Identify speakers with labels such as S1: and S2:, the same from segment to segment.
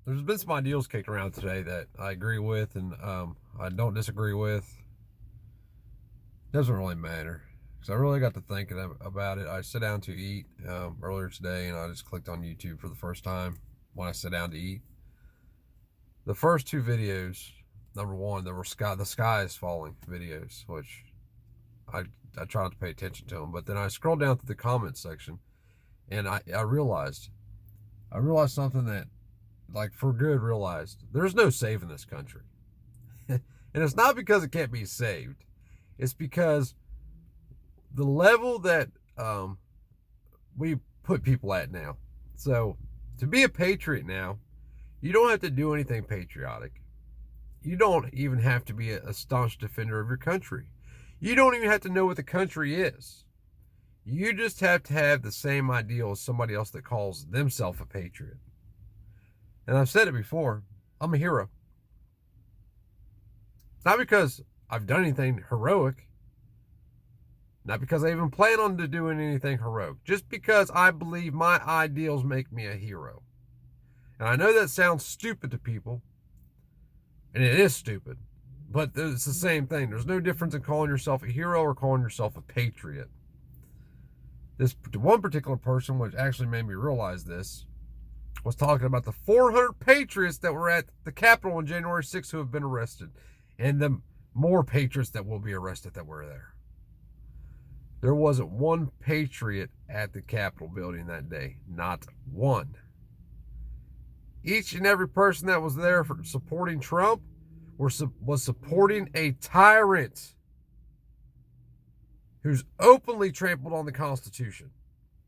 S1: There's been some ideals kicked around today that I agree with and I don't disagree with. It doesn't really matter because I really got to thinking about it. I sat down to eat earlier today, and I just clicked on YouTube for the first time when I sat down to eat. The first two videos, number one, there were the sky is falling videos, which I try not to pay attention to them. But then I scrolled down to the comments section, and I realized something that, like, for good, realized there's no saving this country. And it's not because it can't be saved. It's because the level that we put people at now. So to be a patriot now, you don't have to do anything patriotic. You don't even have to be a staunch defender of your country. You don't even have to know what the country is. You just have to have the same ideal as somebody else that calls themselves a patriot. And I've said it before, I'm a hero. Not because I've done anything heroic, not because I even plan on doing anything heroic, just because I believe my ideals make me a hero. And I know that sounds stupid to people, and it is stupid, but it's the same thing. There's no difference in calling yourself a hero or calling yourself a patriot. This one particular person, which actually made me realize this, was talking about the 400 patriots that were at the Capitol on January 6th who have been arrested, and the more patriots that will be arrested that were there. There wasn't one patriot at the Capitol building that day. Not one. Each and every person that was there for supporting Trump was supporting a tyrant who's openly trampled on the Constitution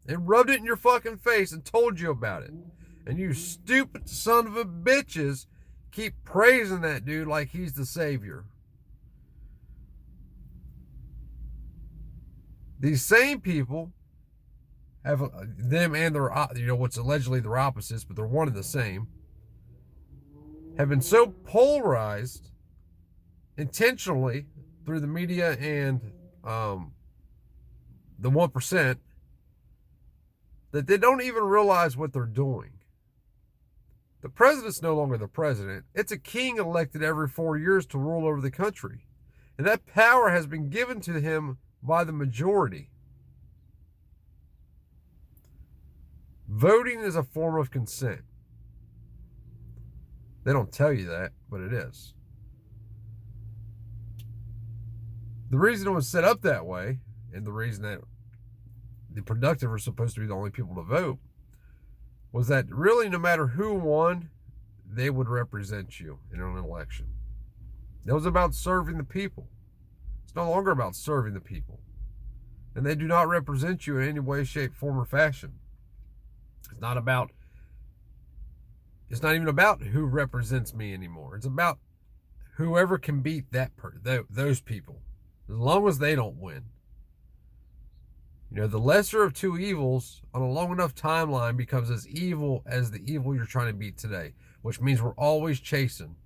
S1: and rubbed it in your fucking face and told you about it. And you stupid son of a bitches keep praising that dude like he's the savior. These same people have them and their, what's allegedly their opposites, but they're one and the same, have been so polarized intentionally through the media and the 1% that they don't even realize what they're doing. The president's no longer the president. It's a king elected every 4 years to rule over the country. And that power has been given to him by the majority. Voting is a form of consent. They don't tell you that, but it is. The reason it was set up that way, and the reason that the productive are supposed to be the only people to vote, was that really no matter who won, they would represent you in an election. It was about serving the people. It's no longer about serving the people. And they do not represent you in any way, shape, form, or fashion. It's not even about who represents me anymore. It's about whoever can beat those people, as long as they don't win. The lesser of two evils on a long enough timeline becomes as evil as the evil you're trying to beat today, which means we're always chasing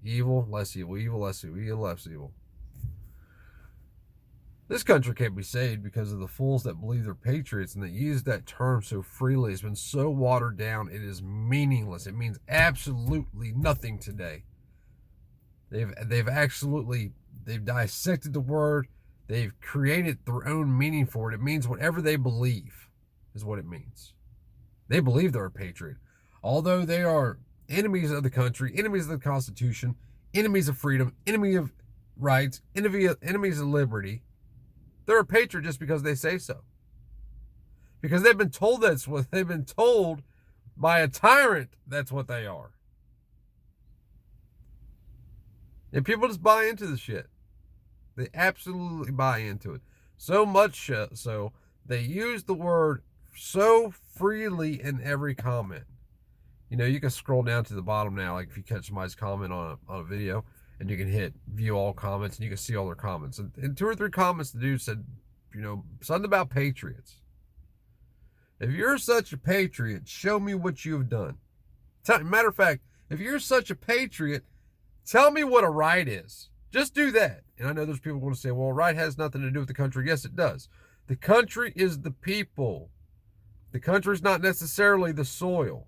S1: evil, less evil, evil, less evil, evil, less evil. This country can't be saved because of the fools that believe they're patriots and that use that term so freely. It's been so watered down, it is meaningless. It means absolutely nothing today. They've dissected the word. They've created their own meaning for it. It means whatever they believe is what it means. They believe they're a patriot. Although they are enemies of the country, enemies of the Constitution, enemies of freedom, enemies of rights, enemies of liberty, they're a patriot just because they say so. Because they've been told they've been told by a tyrant that's what they are. And people just buy into the shit. They absolutely buy into it. So much so, they use the word so freely in every comment. You can scroll down to the bottom now, like if you catch somebody's comment on a video, and you can hit view all comments, and you can see all their comments. And in 2 or 3 comments, the dude said, something about patriots. If you're such a patriot, show me what you've done. Matter of fact, if you're such a patriot, tell me what a right is. Just do that. And I know there's people going to say, well, right has nothing to do with the country. Yes, it does. The country is the people. The country is not necessarily the soil.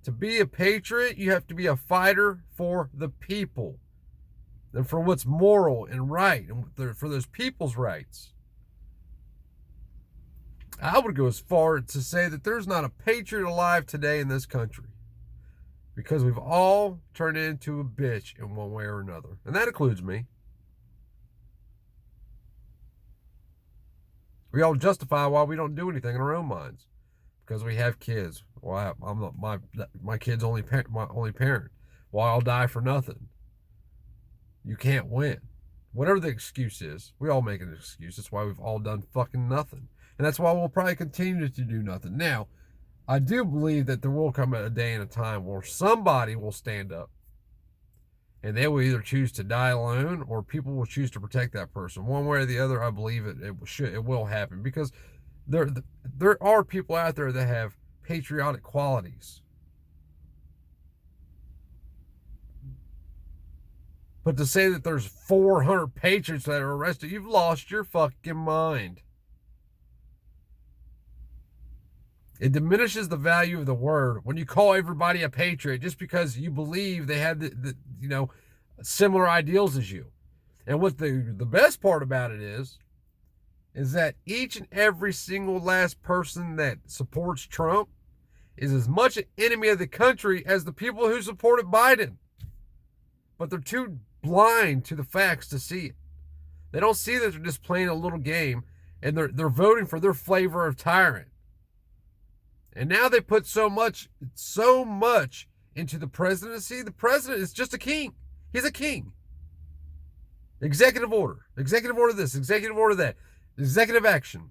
S1: To be a patriot, you have to be a fighter for the people and for what's moral and right and for those people's rights. I would go as far to say that there's not a patriot alive today in this country because we've all turned into a bitch in one way or another. And that includes me. We all justify why we don't do anything in our own minds because we have kids. Why I'm not my kid's my only parent. Why I'll die for nothing. You can't win. Whatever the excuse is, we all make an excuse. That's why we've all done fucking nothing. And that's why we'll probably continue to do nothing. Now, I do believe that there will come a day and a time where somebody will stand up. And they will either choose to die alone or people will choose to protect that person. One way or the other, I believe it will happen. Because there are people out there that have patriotic qualities. But to say that there's 400 patriots that are arrested, you've lost your fucking mind. It diminishes the value of the word when you call everybody a patriot just because you believe they have similar ideals as you. And what the best part about it is that each and every single last person that supports Trump is as much an enemy of the country as the people who supported Biden. But they're too blind to the facts to see it. They don't see that they're just playing a little game and they're voting for their flavor of tyrant. And now they put so much into the presidency. The president is just a king. He's a king. Executive order this, executive order that, executive action.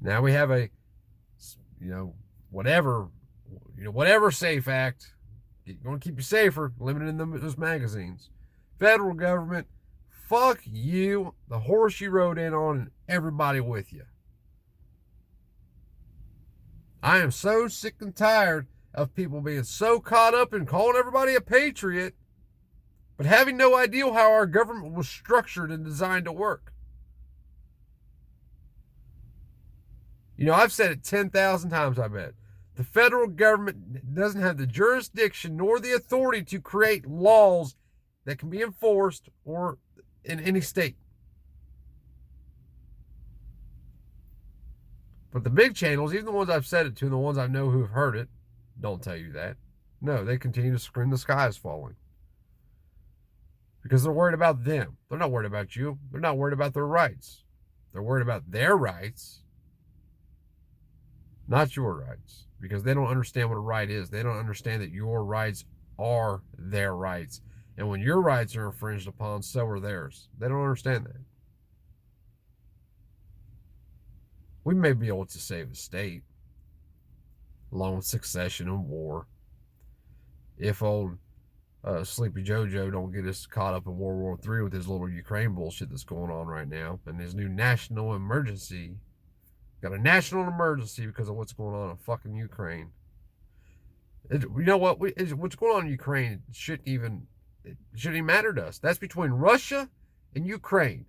S1: Now we have whatever safe act, going to keep you safer, limiting those magazines. Federal government, fuck you, the horse you rode in on, and everybody with you. I am so sick and tired of people being so caught up in calling everybody a patriot, but having no idea how our government was structured and designed to work. I've said it 10,000 times, I bet. The federal government doesn't have the jurisdiction nor the authority to create laws that can be enforced or in any state. But the big channels, even the ones I've said it to and the ones I know who have heard it, don't tell you that. No, they continue to scream the sky is falling. Because they're worried about them. They're not worried about you. They're not worried about their rights. They're worried about their rights, not your rights. Because they don't understand what a right is. They don't understand that your rights are their rights. And when your rights are infringed upon, so are theirs. They don't understand that. We may be able to save the state, along with succession and war, if old Sleepy Jojo don't get us caught up in World War III with his little Ukraine bullshit that's going on right now, and his new national emergency. Got a national emergency because of what's going on in fucking Ukraine. You know what? What's going on in Ukraine shouldn't even matter to us. That's between Russia and Ukraine.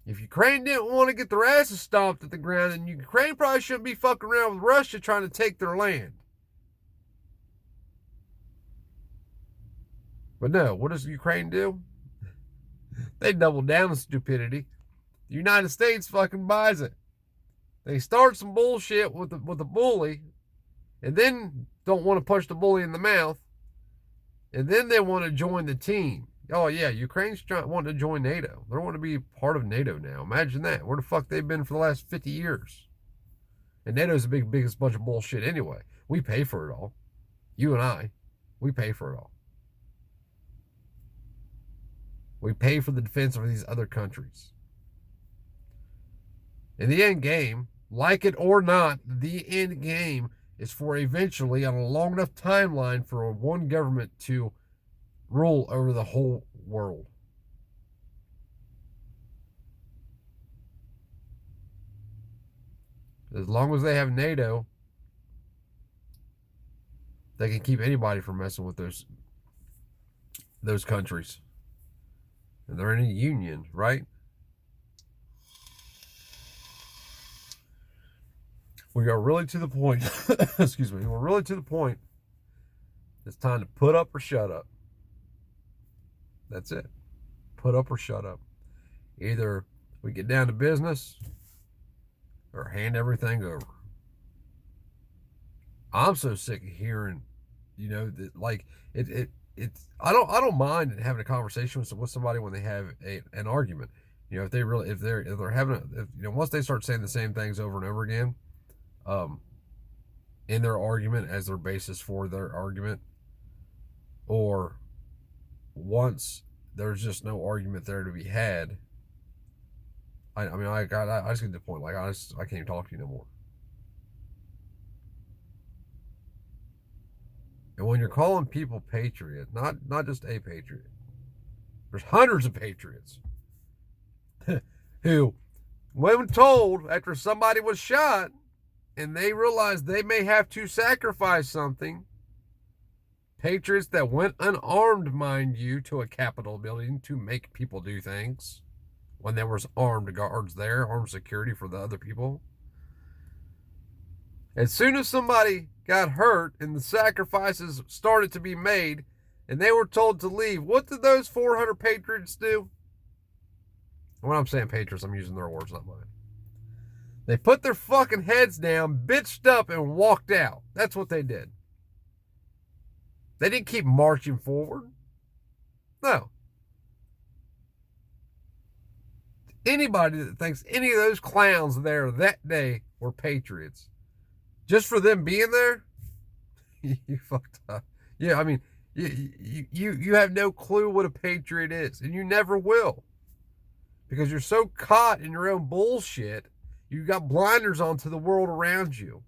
S1: If Ukraine didn't want to get their asses stomped at the ground, then Ukraine probably shouldn't be fucking around with Russia trying to take their land. But no, what does Ukraine do? They double down on stupidity. The United States fucking buys it. They start some bullshit with the bully, and then don't want to punch the bully in the mouth, and then they want to join the team. Oh yeah, Ukraine's wanting to join NATO. They want to be part of NATO now. Imagine that. Where the fuck they've been for the last 50 years. And NATO's the biggest bunch of bullshit anyway. We pay for it all. You and I, we pay for it all. We pay for the defense of these other countries. In the end game, like it or not, the end game is for eventually, on a long enough timeline, for one government to rule over the whole world. As long as they have NATO, they can keep anybody from messing with those countries. and they're in a union, right? We are really to the point, excuse me, we're really to the point. It's time to put up or shut up. That's it. Put up or shut up. Either we get down to business or hand everything over. I'm so sick of hearing, that like it's I don't mind having a conversation with somebody when they have an argument. If they're having once they start saying the same things over and over again, in their argument as their basis for their argument, or once there's just no argument there to be had. I just get to the point, like, I can't even talk to you no more. And when you're calling people patriot, not just a patriot, there's hundreds of patriots who, when told after somebody was shot and they realized they may have to sacrifice something, patriots that went unarmed, mind you, to a Capitol building to make people do things when there was armed guards there, armed security for the other people. As soon as somebody got hurt and the sacrifices started to be made and they were told to leave, what did those 400 patriots do? When I'm saying patriots, I'm using their words, not mine. They put their fucking heads down, bitched up, and walked out. That's what they did. They didn't keep marching forward. No. Anybody that thinks any of those clowns there that day were patriots, just for them being there, you fucked up. Yeah, I mean, you have no clue what a patriot is, and you never will, because you're so caught in your own bullshit. You got blinders on to the world around you.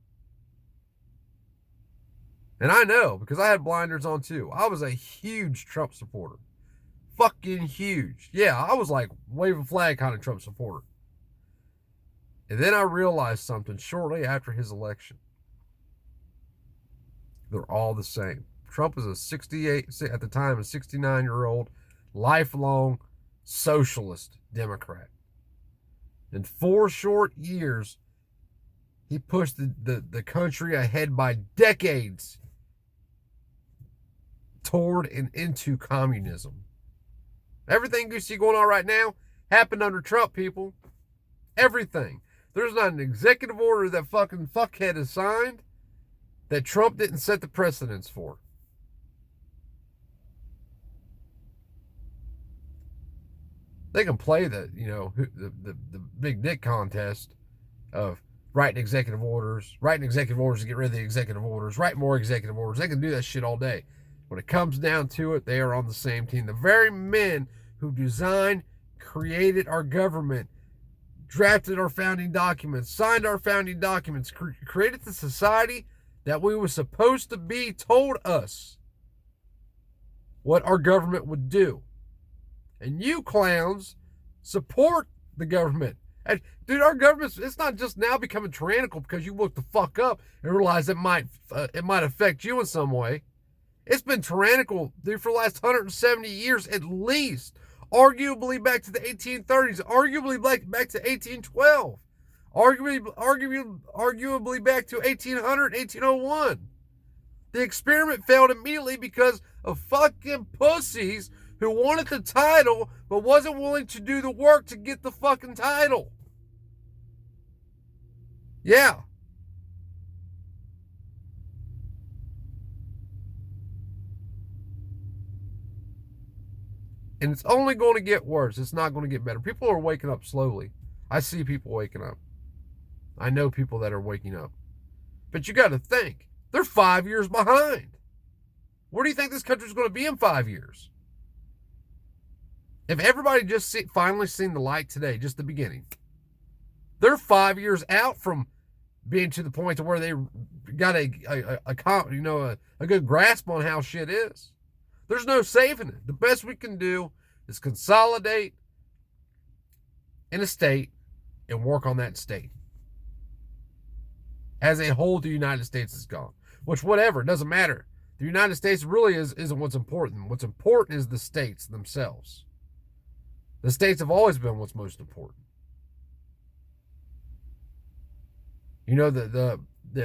S1: And I know, because I had blinders on too. I was a huge Trump supporter. Fucking huge. Yeah, I was like wave a flag kind of Trump supporter. And then I realized something shortly after his election. They're all the same. Trump is a 68, at the time, a 69-year-old, lifelong socialist Democrat. In 4 short years, he pushed the country ahead by decades toward and into communism. Everything you see going on right now happened under Trump, people. Everything. There's not an executive order that fucking fuckhead has signed that Trump didn't set the precedence for. They can play the big dick contest of writing executive orders to get rid of the executive orders, write more executive orders. They can do that shit all day. When it comes down to it, they are on the same team. The very men who designed, created our government, drafted our founding documents, signed our founding documents, created the society that we were supposed to be, told us what our government would do. And you clowns support the government. And, dude, our government, it's not just now becoming tyrannical because you woke the fuck up and realized it might affect you in some way. It's been tyrannical, dude, for the last 170 years at least. Arguably back to the 1830s, arguably back to 1812, arguably back to 1800, 1801. The experiment failed immediately because of fucking pussies who wanted the title but wasn't willing to do the work to get the fucking title. Yeah. And it's only going to get worse. It's not going to get better. People are waking up slowly. I see people waking up. I know people that are waking up. But you got to think, they're 5 years behind. Where do you think this country's going to be in 5 years? If everybody just finally seen the light today, just the beginning, they're 5 years out from being to the point to where they got a good grasp on how shit is. There's no saving it. The best we can do is consolidate in a state and work on that state. As a whole, the United States is gone. Which, whatever, it doesn't matter. The United States really isn't what's important. What's important is the states themselves. The states have always been what's most important. You know, the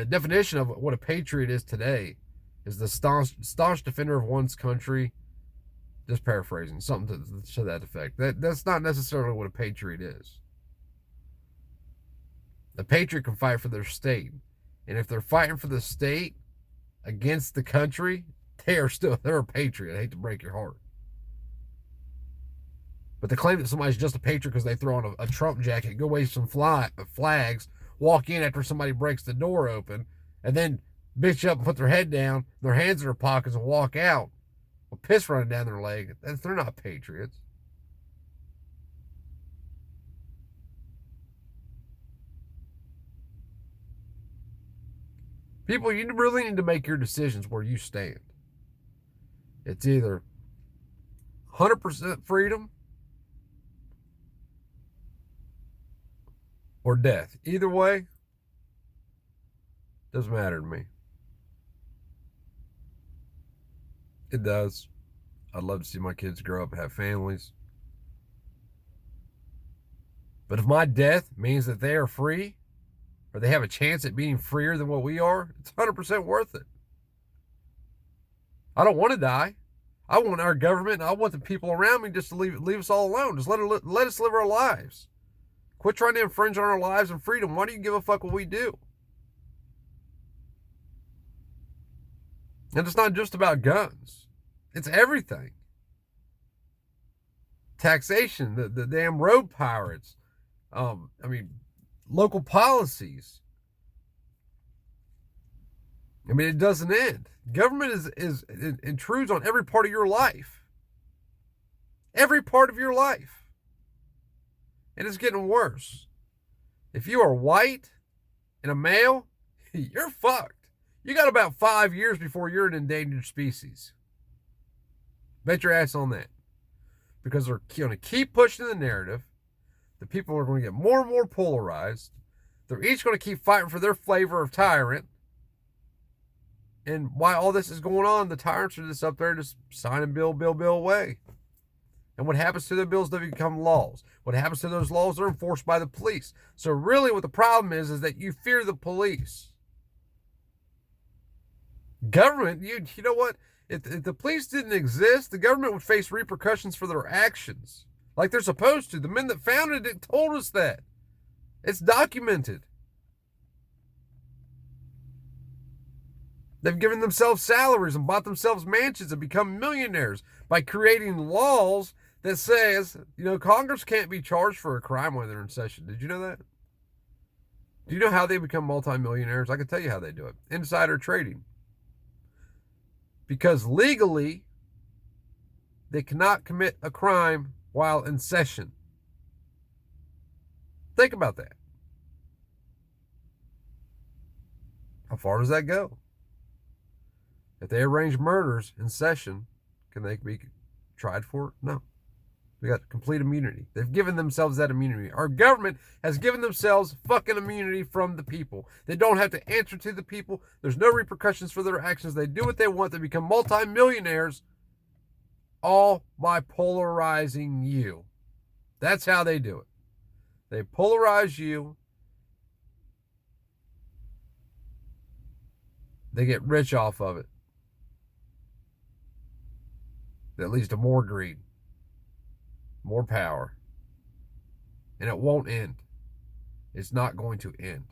S1: definition of what a patriot is today is the staunch defender of one's country. Just paraphrasing, something to that effect. That's not necessarily what a patriot is. The patriot can fight for their state. And if they're fighting for the state against the country, they're a patriot. I hate to break your heart. But to claim that somebody's just a patriot because they throw on a Trump jacket, go wave some flags, walk in after somebody breaks the door open, and then bitch up and put their head down, their hands in their pockets, and walk out with piss running down their leg, they're not patriots. People, you really need to make your decisions where you stand. It's either 100% freedom or death. Either way, doesn't matter to me. It does. I'd love to see my kids grow up and have families. But if my death means that they are free, or they have a chance at being freer than what we are, it's 100% worth it. I don't want to die. I want our government and I want the people around me just to leave us all alone. Just let us live our lives. Quit trying to infringe on our lives and freedom. Why do you give a fuck what we do? And it's not just about guns. It's everything. Taxation, the damn road pirates. Local policies. It doesn't end. Government intrudes on every part of your life. Every part of your life. And it's getting worse. If you are white and a male, you're fucked. You got about 5 years before you're an endangered species. Bet your ass on that. Because they're going to keep pushing the narrative. The people are going to get more and more polarized. They're each going to keep fighting for their flavor of tyrant. And while all this is going on, the tyrants are just up there just signing bill away. And what happens to the bills? They become laws. What happens to those laws? They're enforced by the police. So really what the problem is that you fear the police. Government, you know what? If the police didn't exist, the government would face repercussions for their actions. Like they're supposed to. The men that founded it told us that. It's documented. They've given themselves salaries and bought themselves mansions and become millionaires by creating laws that says, Congress can't be charged for a crime when they're in session. Did you know that? Do you know how they become multimillionaires? I can tell you how they do it. Insider trading. Because legally, they cannot commit a crime while in session. Think about that. How far does that go? If they arrange murders in session, can they be tried for it? No. They got complete immunity. They've given themselves that immunity. Our government has given themselves fucking immunity from the people. They don't have to answer to the people. There's no repercussions for their actions. They do what they want. They become multimillionaires, all by polarizing you. That's how they do it. They polarize you. They get rich off of it. That leads to more greed, more power. And it won't end. It's not going to end.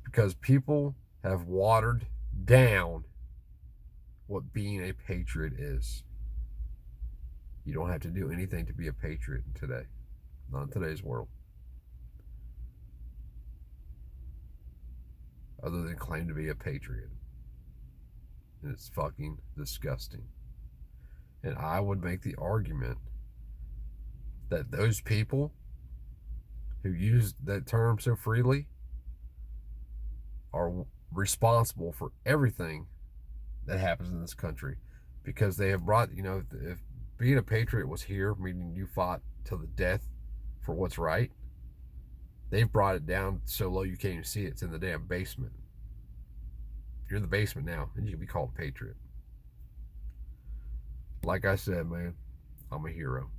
S1: Because people have watered down what being a patriot is. You don't have to do anything to be a patriot today. Not in today's world. Other than claim to be a patriot. And it's fucking disgusting. And I would make the argument that those people who use that term so freely are responsible for everything that happens in this country. Because they have brought, if being a patriot was here, meaning you fought to the death for what's right, they've brought it down so low you can't even see it. It's in the damn basement. You're in the basement now, and you can be called a patriot. Like I said, man, I'm a hero.